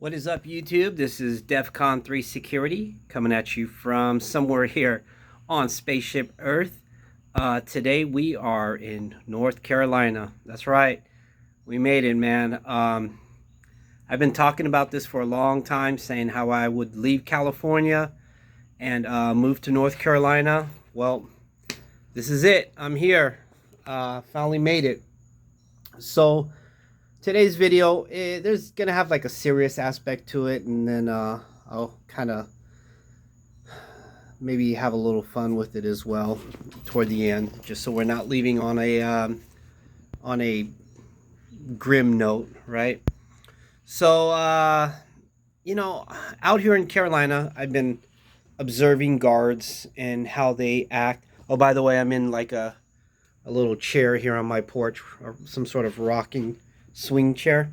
What is up, YouTube? This is Defcon 3 Security coming at you from somewhere here on Spaceship Earth. Today we are in North Carolina. That's right. We made it, man. I've been talking about this for a long time, saying how I would leave California and move to North Carolina. Well, this is it. I'm here. Finally made it. So today's video, there's gonna have like a serious aspect to it, and then I'll kind of maybe have a little fun with it as well toward the end, just so we're not leaving on a grim note, right? So out here in Carolina, I've been observing guards and how they act. Oh, by the way, I'm in like a little chair here on my porch, or some sort of rocking swing chair.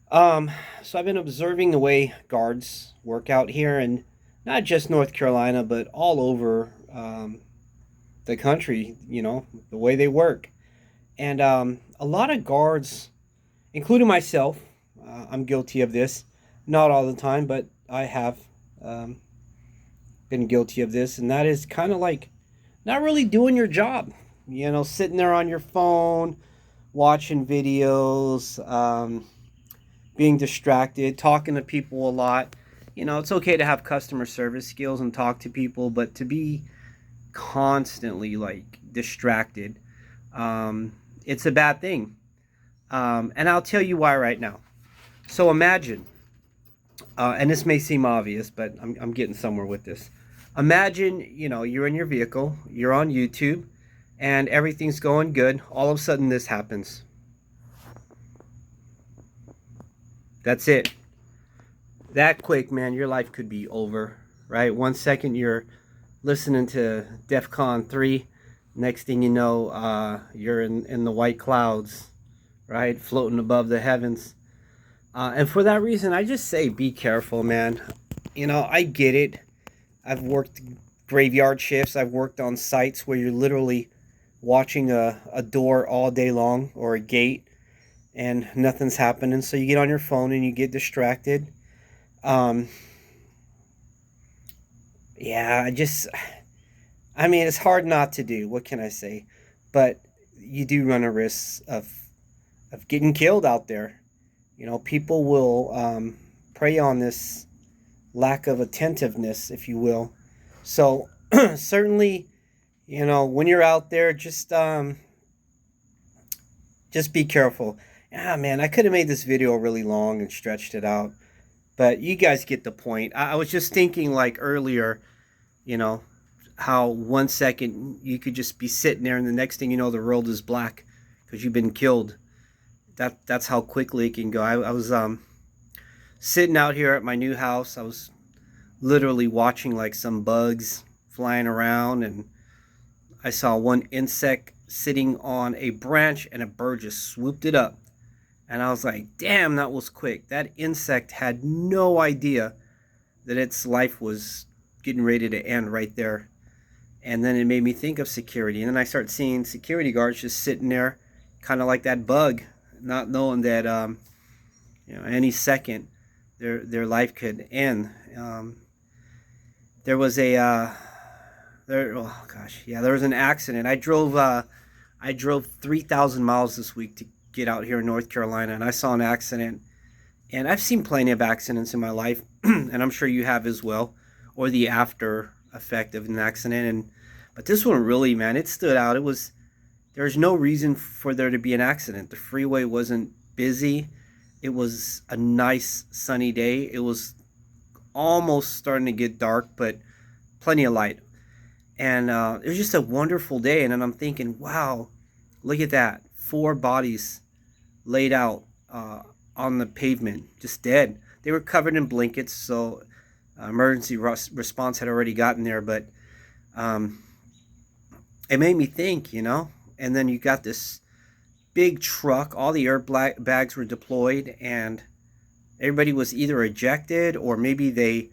So I've been observing the way guards work out here, and not just North Carolina, but all over the country, the way they work. And a lot of guards, including myself, I'm guilty of this. Not all the time, but I have been guilty of this, and that is kind of like not really doing your job. Sitting there on your phone, watching videos, being distracted, talking to people a lot. It's okay to have customer service skills and talk to people, but to be constantly like distracted, it's a bad thing. And I'll tell you why right now. So imagine, and this may seem obvious, but I'm getting somewhere with this. Imagine, you're in your vehicle, you're on YouTube, and everything's going good. All of a sudden this happens. That's it. That quick, man, your life could be over, right? 1 second you're listening to Defcon 3. Next thing you know, you're in the white clouds, right? Floating above the heavens. And for that reason, I just say be careful, man. I get it. I've worked graveyard shifts. I've worked on sites where you're literally watching a door all day long, or a gate, and nothing's happening, so you get on your phone and you get distracted. Yeah, it's hard not to do. What can I say? But you do run a risk of getting killed out there. People will prey on this lack of attentiveness, if you will. So certainly, when you're out there, just be careful. Man, I could have made this video really long and stretched it out, but you guys get the point. I was just thinking, like earlier, how 1 second you could just be sitting there, and the next thing you know, the world is black because you've been killed. That's how quickly it can go. I was sitting out here at my new house. I was literally watching like some bugs flying around, and I saw one insect sitting on a branch, and a bird just swooped it up. And I was like, damn, that was quick. That insect had no idea that its life was getting ready to end right there. And then it made me think of security. And then I start seeing security guards just sitting there, kind of like that bug, not knowing that any second their life could end. There was there was an accident. I drove 3,000 miles this week to get out here in North Carolina, and I saw an accident. And I've seen plenty of accidents in my life, and I'm sure you have as well, or the after effect of an accident. But this one really, man, it stood out. There's no reason for there to be an accident. The freeway wasn't busy. It was a nice sunny day. It was almost starting to get dark, but plenty of light. And it was just a wonderful day. And then I'm thinking, wow, look at that. 4 bodies laid out on the pavement, just dead. They were covered in blankets, so emergency response had already gotten there. But it made me think, And then you got this big truck. All the airbags were deployed, and everybody was either ejected, or maybe they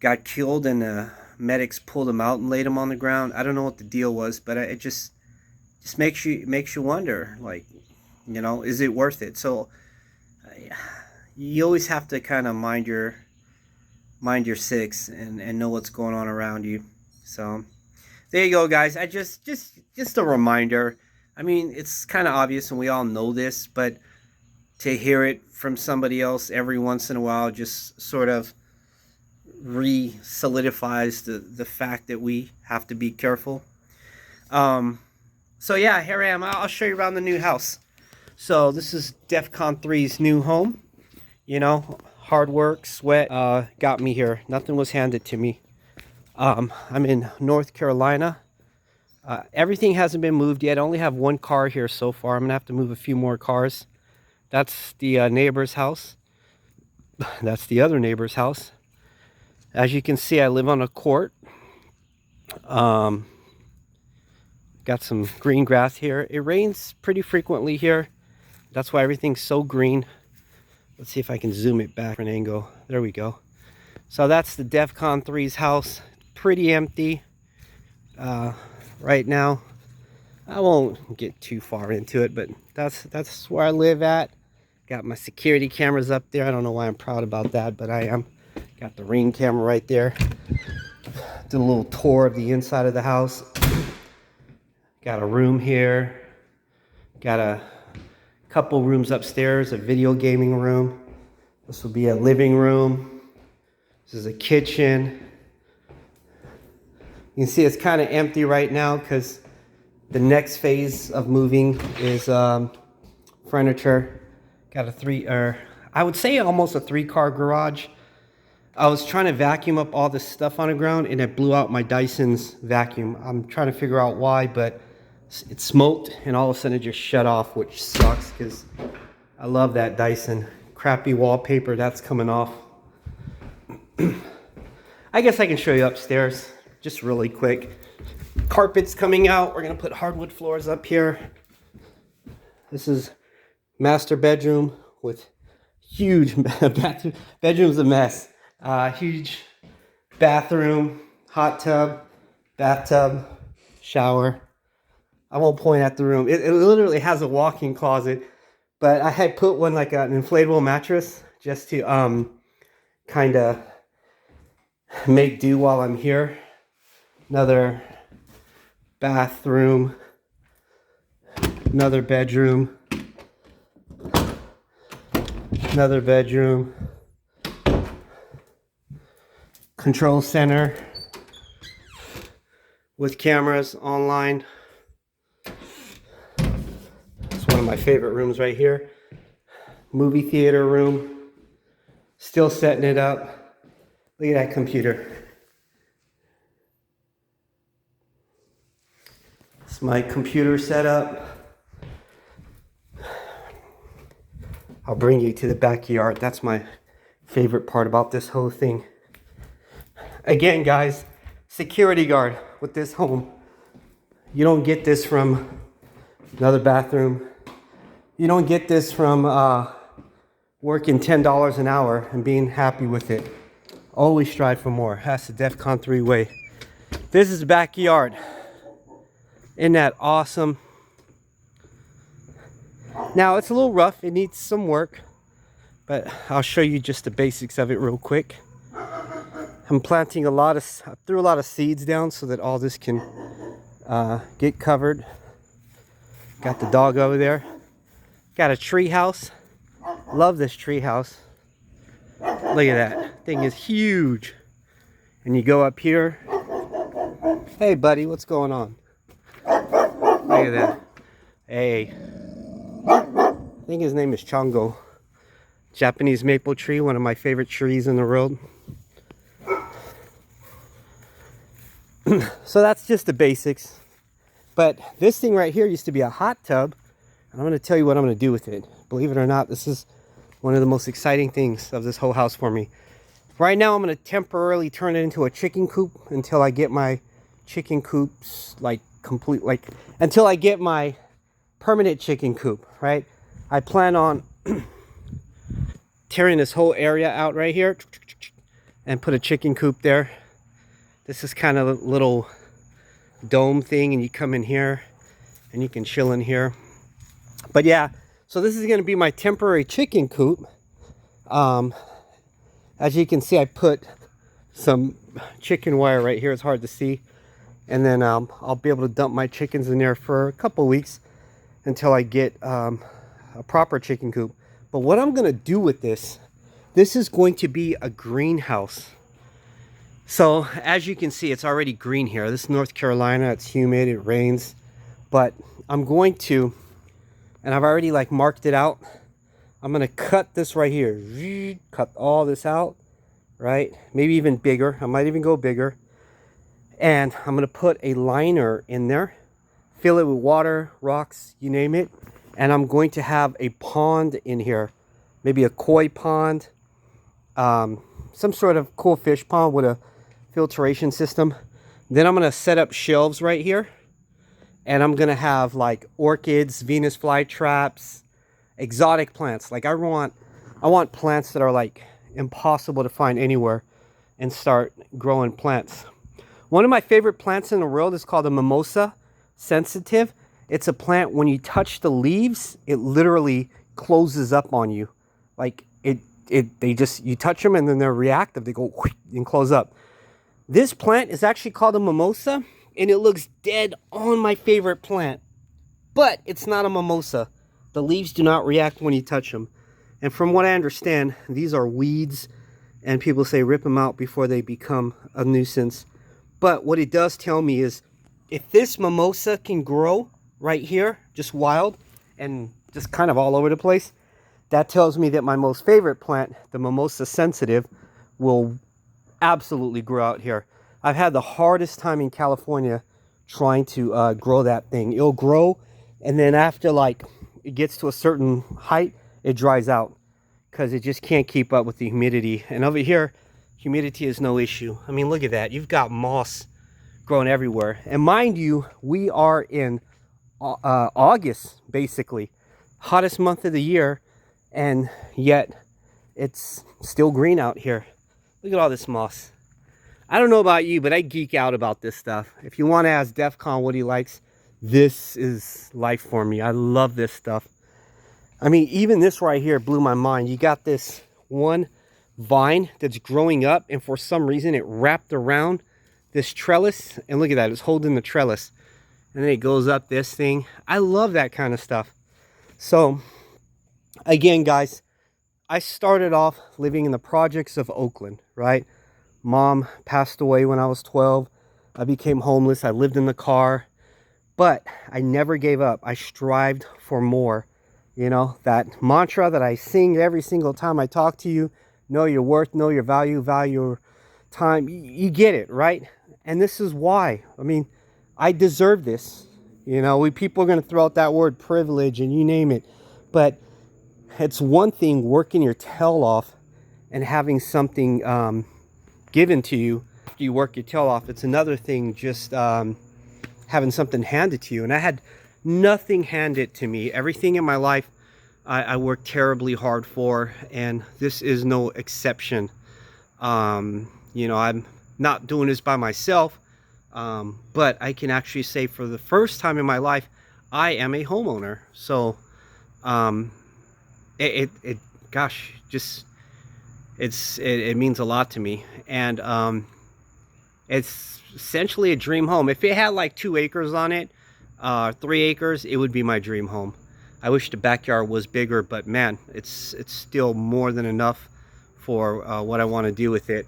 got killed and the medics pulled them out and laid them on the ground. I don't know what the deal was, but it just makes you wonder, like, is it worth it? So you always have to kind of mind your six and know what's going on around you. So there you go, guys. I just a reminder. I mean, it's kind of obvious and we all know this, but to hear it from somebody else every once in a while just sort of re-solidifies the fact that we have to be careful. So yeah, here I am. I'll show you around the new house. So this is Defcon 3's new home. You know, hard work, sweat, got me here. Nothing was handed to me. I'm in North Carolina. Everything hasn't been moved yet. I only have one car here so far. I'm gonna have to move a few more cars. That's the neighbor's house. That's the other neighbor's house. As you can see, I live on a court. Got some green grass here. It rains pretty frequently here. That's why everything's so green. Let's see if I can zoom it back an angle. There we go. So that's the Defcon 3's house. Pretty empty right now. I won't get too far into it, but that's where I live at. Got my security cameras up there. I don't know why I'm proud about that, but I am. Got the Ring camera right there. Did a little tour of the inside of the house. Got a room here. Got a couple rooms upstairs, a video gaming room. This will be a living room. This is a kitchen. You can see it's kind of empty right now because the next phase of moving is furniture. Got I would say almost a 3-car garage. I was trying to vacuum up all this stuff on the ground and it blew out my Dyson's vacuum. I'm trying to figure out why, but it smoked and all of a sudden it just shut off, which sucks because I love that Dyson. Crappy wallpaper, that's coming off. I guess I can show you upstairs just really quick. Carpet's coming out. We're gonna put hardwood floors up here. This is master bedroom with huge bathroom. Bedroom's a mess. Huge bathroom, hot tub, bathtub, shower. I won't point at the room. It literally has a walk-in closet, but I had put one like an inflatable mattress just to kind of make do while I'm here. Another bathroom, another bedroom, another bedroom, control center with cameras online. It's one of my favorite rooms right here. Movie theater room. Still setting it up. Look at that computer. It's my computer setup. I'll bring you to the backyard. That's my favorite part about this whole thing. Again, guys, security guard with this home. You don't get this from another bathroom. You don't get this from working $10 an hour and being happy with it. Always strive for more. That's the Defcon 3 way. This is the backyard. Isn't that awesome? Now, it's a little rough. It needs some work, but I'll show you just the basics of it real quick. I'm planting I threw a lot of seeds down so that all this can get covered. Got the dog over there. Got a tree house. Love this tree house. Look at that. Thing is huge. And you go up here. Hey, buddy, what's going on? Look at that. Hey. I think his name is Chongo. Japanese maple tree, one of my favorite trees in the world. So that's just the basics. But this thing right here used to be a hot tub. And I'm going to tell you what I'm going to do with it. Believe it or not, this is one of the most exciting things of this whole house for me. Right now, I'm going to temporarily turn it into a chicken coop until I get my chicken coops until I get my permanent chicken coop, right? I plan on tearing this whole area out right here and put a chicken coop there. This is kind of a little dome thing, and you come in here and you can chill in here. But yeah, so this is going to be my temporary chicken coop. As you can see, I put some chicken wire right here. It's hard to see. And then I'll be able to dump my chickens in there for a couple weeks until I get a proper chicken coop. But what I'm going to do with this is going to be a greenhouse. So as you can see, it's already green here. This is North Carolina. It's humid. It rains. But I'm going to, and I've already like marked it out. I'm going to cut this right here. Cut all this out, right? Maybe even bigger. I might even go bigger. And I'm going to put a liner in there. Fill it with water, rocks, you name it. And I'm going to have a pond in here. Maybe a koi pond. Some sort of cool fish pond with a filtration system. Then I'm going to set up shelves right here. And I'm going to have like orchids, Venus flytraps, exotic plants. Like I want plants that are like impossible to find anywhere, and start growing plants. One of my favorite plants in the world is called a mimosa sensitive. It's a plant, when you touch the leaves, it literally closes up on you. Like you touch them and then they're reactive. They go and close up. This plant is actually called a mimosa, and it looks dead on my favorite plant. But it's not a mimosa. The leaves do not react when you touch them. And from what I understand, these are weeds, and people say rip them out before they become a nuisance. But what it does tell me is, if this mimosa can grow right here, just wild and just kind of all over the place, that tells me that my most favorite plant, the mimosa sensitive, will absolutely grow out here. I've had the hardest time in California trying to grow that thing. It'll grow, and then after like it gets to a certain height, it dries out because it just can't keep up with the humidity. And over here, humidity is no issue. I mean, look at that. You've got moss growing everywhere. And mind you, we are in August, basically. Hottest month of the year, and yet it's still green out here. Look at all this moss. I don't know about you, but I geek out about this stuff. If you want to ask Defcon what he likes, this is life for me. I love this stuff. I mean, even this right here blew my mind. You got this one vine that's growing up, and for some reason it wrapped around this trellis. And look at that, it's holding the trellis. And then it goes up this thing. I love that kind of stuff. So, again, guys, I started off living in the projects of Oakland, right? Mom passed away when I was 12. I became homeless. I lived in the car. But I never gave up. I strived for more. You know, that mantra that I sing every single time I talk to you, know your worth, know your value, value your time. You get it, right? And this is why. I mean, I deserve this. You know, people are going to throw out that word privilege and you name it. But it's one thing working your tail off and having something given to you after you work your tail off. It's another thing just having something handed to you. And I had nothing handed to me. Everything in my life I worked terribly hard for, and this is no exception. You know, I'm not doing this by myself, but I can actually say for the first time in my life, I am a homeowner. So gosh, just it means a lot to me. And it's essentially a dream home. If it had like 2 acres on it, 3 acres, it would be my dream home. I wish the backyard was bigger, but man, it's still more than enough for what I want to do with it.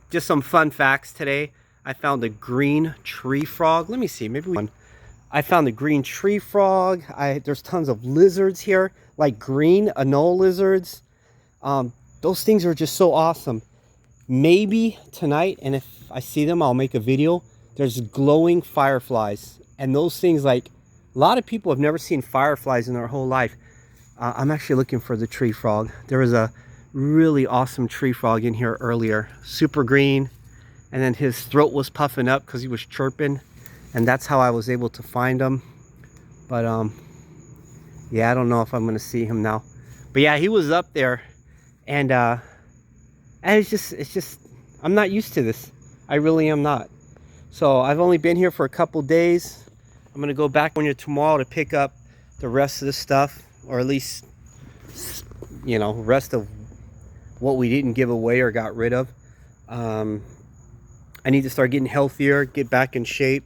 Just some fun facts today. I found a green tree frog. Let me see, I found a green tree frog. There's tons of lizards here, like green anole lizards. Those things are just so awesome. Maybe tonight, and if I see them, I'll make a video. There's glowing fireflies, and those things, like, a lot of people have never seen fireflies in their whole life. I'm actually looking for the tree frog. There was a really awesome tree frog in here earlier, super green, and then his throat was puffing up because he was chirping, and that's how I was able to find him. But yeah, I don't know if I'm gonna see him now. But yeah, he was up there, and it's just I'm not used to this. I really am not. So I've only been here for a couple days. I'm gonna go back on here tomorrow to pick up the rest of the stuff, or at least you know, rest of what we didn't give away or got rid of. I need to start getting healthier, get back in shape.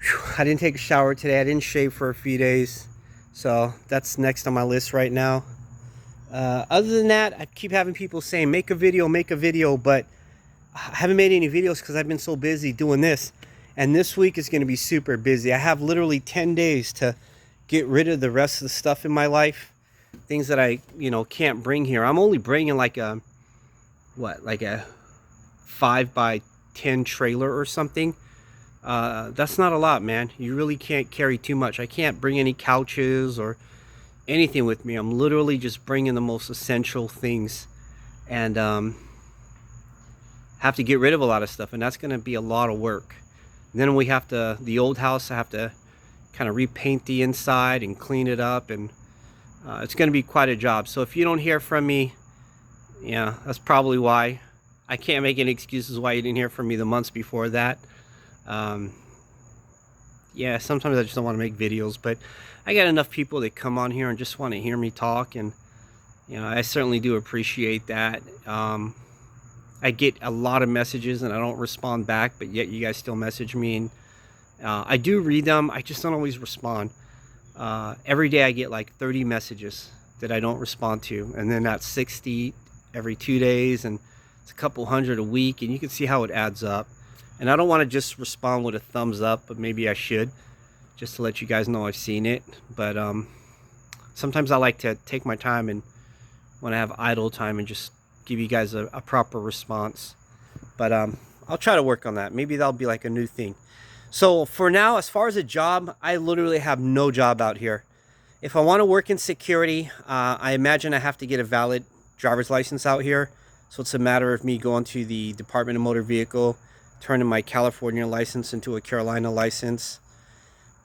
Whew, I didn't take a shower today. I didn't shave for a few days. So that's next on my list right now. Other than that, I keep having people saying, make a video, but I haven't made any videos because I've been so busy doing this. And this week is going to be super busy. I have literally 10 days to get rid of the rest of the stuff in my life. Things that I, you know, can't bring here. I'm only bringing like a, like a 5x10 trailer or something. That's not a lot, man. You really can't carry too much. I can't bring any couches or anything with me. I'm literally just bringing the most essential things, and have to get rid of a lot of stuff, and that's going to be a lot of work. And then we have to, the old house, I have to kind of repaint the inside and clean it up, and it's going to be quite a job. So if you don't hear from me, yeah, that's probably why. I can't make any excuses why you didn't hear from me the months before that. Yeah, sometimes I just don't want to make videos, but I got enough people that come on here and just want to hear me talk, and you know, I certainly do appreciate that. I get a lot of messages and I don't respond back, but yet you guys still message me, and I do read them. I just don't always respond. Every day I get like 30 messages that I don't respond to, and then that's 60 every 2 days, and it's a couple hundred a week, and you can see how it adds up. And I don't want to just respond with a thumbs up, but maybe I should, just to let you guys know I've seen it. But sometimes I like to take my time, and when I have idle time, and just give you guys a proper response. But I'll try to work on that. Maybe that'll be like a new thing. So for now, as far as a job, I literally have no job out here. If I want to work in security, I imagine I have to get a valid driver's license out here. So it's a matter of me going to the Department of Motor Vehicle, turning my California license into a Carolina license.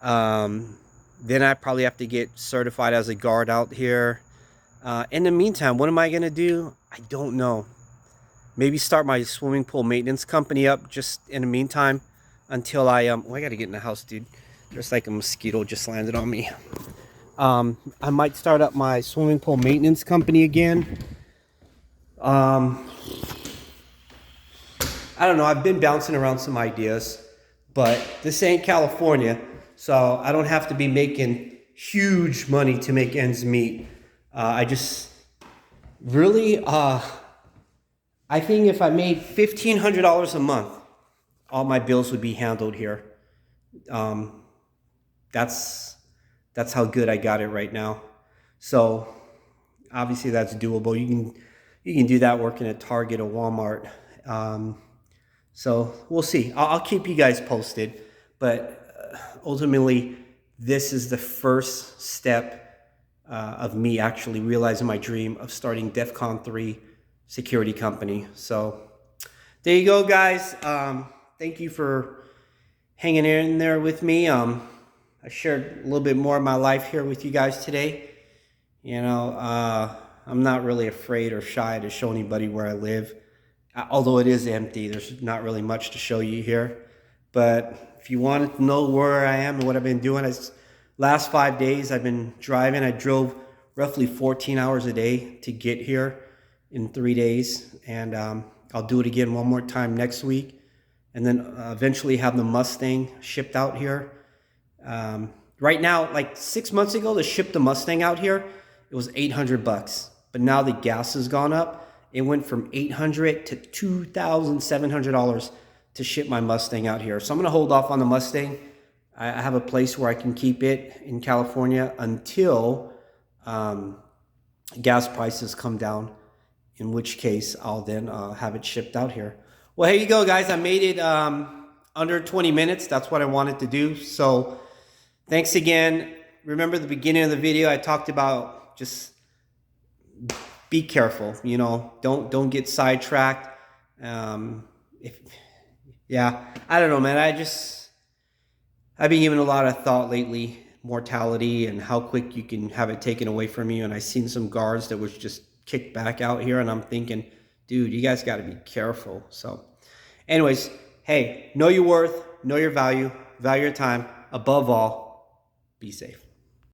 Then I probably have to get certified as a guard out here. In the meantime, what am I going to do? I don't know. Maybe start my swimming pool maintenance company up just in the meantime until I got to get in the house, dude. There's like a mosquito just landed on me. I might start up my swimming pool maintenance company again. I don't know. I've been bouncing around some ideas, but this ain't California, so I don't have to be making huge money to make ends meet. I just really, I think if I made $1,500 a month, all my bills would be handled here. That's how good I got it right now. So obviously that's doable. You can do that working at Target or Walmart. So we'll see. I'll keep you guys posted, but ultimately this is the first step of me actually realizing my dream of starting Defcon 3 security company. So there you go, guys. Thank you for hanging in there with me. I shared a little bit more of my life here with you guys today. You know, I'm not really afraid or shy to show anybody where I live. Although it is empty, there's not really much to show you here. But if you want to know where I am and what I've been doing, last 5 days I've been driving. I drove roughly 14 hours a day to get here in 3 days. And I'll do it again one more time next week. And then eventually have the Mustang shipped out here. Right now, like 6 months ago, to ship the Mustang out here, it was $800. But now the gas has gone up. It went from $800 to $2,700 to ship my Mustang out here. So I'm going to hold off on the Mustang. I have a place where I can keep it in California until gas prices come down, in which case I'll then have it shipped out here. Well, here you go, guys. I made it under 20 minutes. That's what I wanted to do. So thanks again. Remember the beginning of the video, I talked about just be careful, you know, don't get sidetracked. Yeah, I don't know, man. I've been giving a lot of thought lately, mortality and how quick you can have it taken away from you. And I seen some guards that was just kicked back out here, and I'm thinking, dude, you guys got to be careful. So anyways, hey, know your worth, know your value, value your time. Above all, be safe.